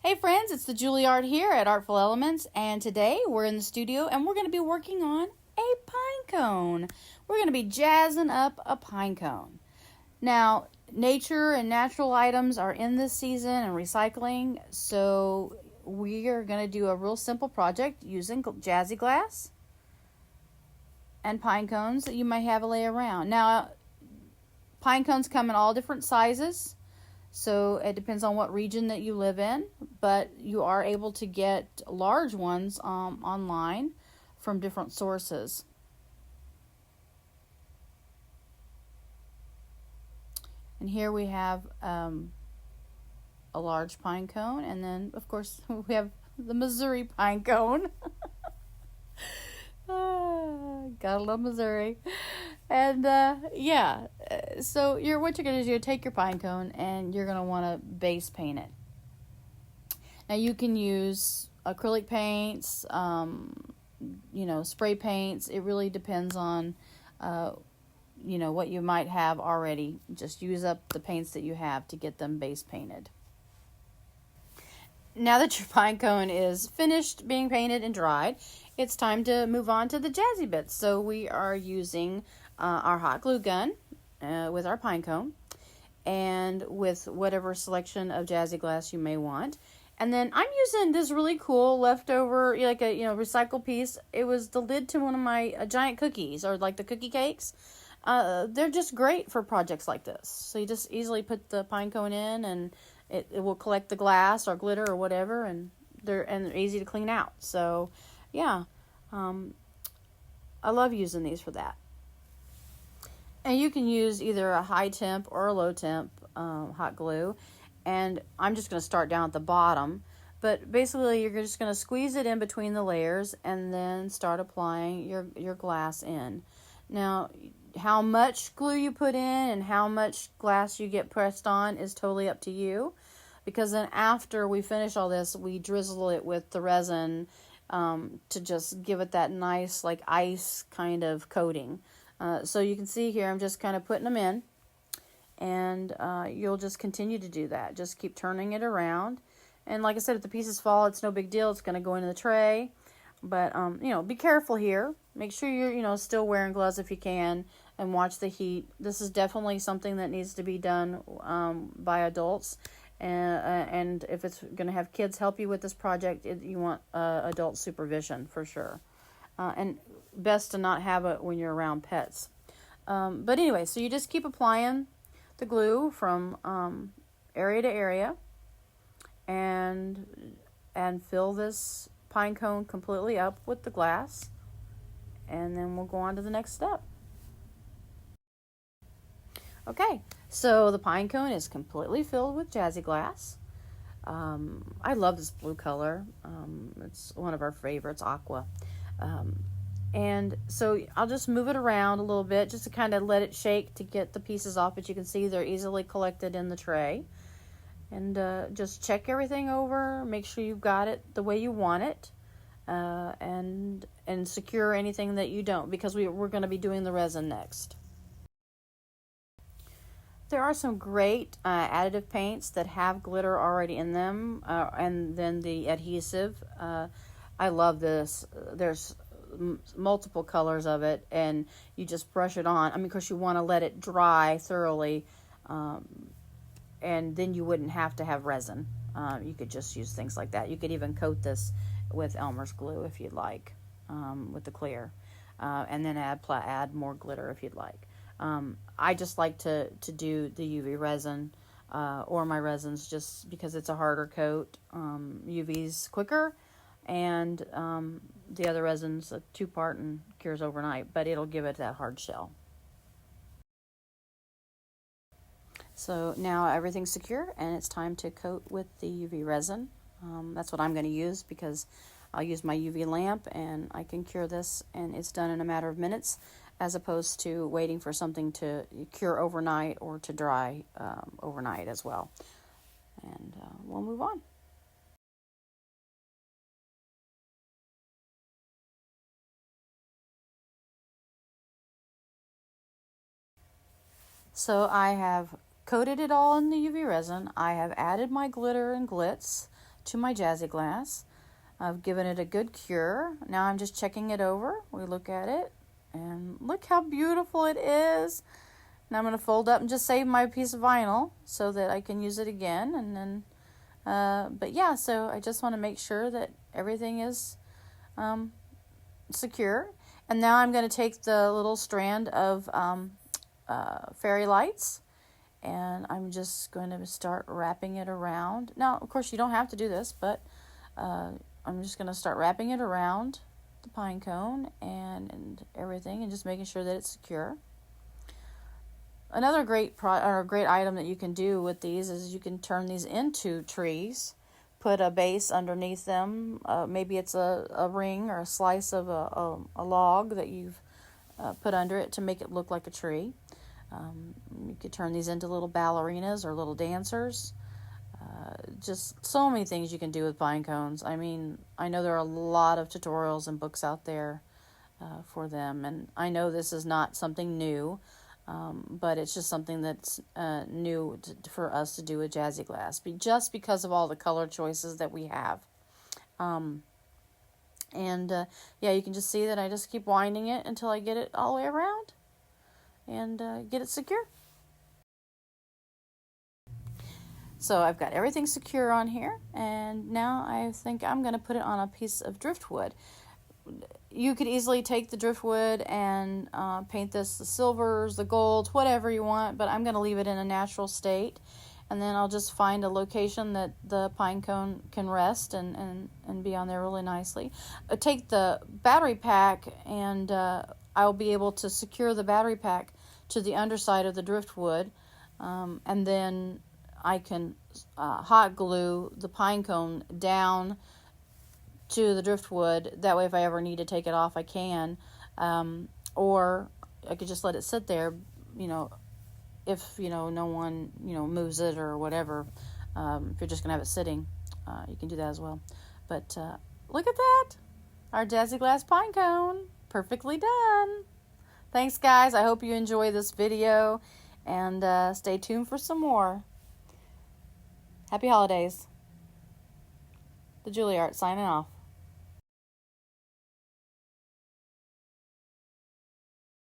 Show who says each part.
Speaker 1: Hey friends, it's the Juliart here at Artful Elements, and today we're in the studio and we're going to be working on a pine cone. We're going to be jazzing up a pine cone. Now, nature and natural items are in this season and recycling, so we are going to do a real simple project using Jazzy Glass and pine cones that you might have lay around. Now, pine cones come in all different sizes. So it depends on what region that you live in, but you are able to get large ones online from different sources. And here we have a large pine cone, and then of course we have the Missouri pine cone. Gotta love Missouri. And so what you're gonna do, take your pine cone and you're gonna want to base paint it. Now you can use acrylic paints, spray paints. It really depends on what you might have already. Just use up the paints that you have to get them base painted. Now that your pine cone is finished being painted and dried, it's time to move on to the jazzy bits. So we are using our hot glue gun with our pine cone and with whatever selection of jazzy glass you may want. And then I'm using this really cool leftover, like a recycled piece. It was the lid to one of my giant cookies, or like the cookie cakes. They're just great for projects like this. So you just easily put the pine cone in, and it will collect the glass or glitter or whatever, and they're easy to clean out. So yeah, I love using these for that. And you can use either a high temp or a low temp hot glue. And I'm just going to start down at the bottom. But basically, you're just going to squeeze it in between the layers and then start applying your glass in. Now, how much glue you put in and how much glass you get pressed on is totally up to you. Because then after we finish all this, we drizzle it with the resin to just give it that nice, like ice kind of coating. So you can see here, I'm just kind of putting them in. And you'll just continue to do that. Just keep turning it around. And like I said, if the pieces fall, it's no big deal. It's going to go into the tray. But, be careful here. Make sure you're, still wearing gloves if you can. And watch the heat. This is definitely something that needs to be done by adults. And if it's going to have kids help you with this project, you want adult supervision for sure. And best to not have it when you're around pets. But anyway, so you just keep applying the glue from area to area and fill this pine cone completely up with the glass, and then we'll go on to the next step. Okay, so the pine cone is completely filled with jazzy glass. I love this blue color. It's one of our favorites, aqua. And so I'll just move it around a little bit just to kind of let it shake to get the pieces off. But you can see they're easily collected in the tray. And just check everything over. Make sure you've got it the way you want it. And secure anything that you don't, because we're going to be doing the resin next. There are some great additive paints that have glitter already in them. And then the adhesive. I love this. There's multiple colors of it, and you just brush it on. I mean, of course, you want to let it dry thoroughly, and then you wouldn't have to have resin. You could just use things like that. You could even coat this with Elmer's glue if you'd like, with the clear, and then add more glitter if you'd like. I just like to do the UV resin or my resins just because it's a harder coat. UV's quicker, and the other resin's a 2-part and cures overnight, but it'll give it that hard shell. So now everything's secure, and it's time to coat with the UV resin. That's what I'm going to use because I'll use my UV lamp, and I can cure this, and it's done in a matter of minutes, as opposed to waiting for something to cure overnight or to dry overnight as well. And we'll move on. So I have coated it all in the UV resin. I have added my glitter and glitz to my Jazzy Glass. I've given it a good cure. Now I'm just checking it over. We look at it, and look how beautiful it is. And I'm going to fold up and just save my piece of vinyl so that I can use it again. And then, but yeah, so I just want to make sure that everything is secure. And now I'm going to take the little strand of fairy lights, and I'm just going to start wrapping it around. Now, of course, you don't have to do this, but I'm just going to start wrapping it around the pine cone and everything, and just making sure that it's secure. Another great item that you can do with these is you can turn these into trees. Put a base underneath them. Maybe it's a ring or a slice of a log that you've put under it to make it look like a tree. You could turn these into little ballerinas or little dancers. Just so many things you can do with pine cones. I mean, I know there are a lot of tutorials and books out there for them, and I know this is not something new, but it's just something that's new for us to do with Jazzy Glass, just because of all the color choices that we have. Yeah, you can just see that I just keep winding it until I get it all the way around and get it secure. So I've got everything secure on here, and now I think I'm going to put it on a piece of driftwood. You could easily take the driftwood and paint this the silvers, the golds, whatever you want, but I'm going to leave it in a natural state, and then I'll just find a location that the pine cone can rest and be on there really nicely. Take the battery pack, and I'll be able to secure the battery pack to the underside of the driftwood, and then I can hot glue the pine cone down to the driftwood. That way, if I ever need to take it off, I can. Or I could just let it sit there, if, no one, moves it or whatever. If you're just going to have it sitting, you can do that as well. But look at that. Our Jazzy Glass pine cone. Perfectly done. Thanks, guys. I hope you enjoy this video, and stay tuned for some more. Happy holidays. The Juliart signing off.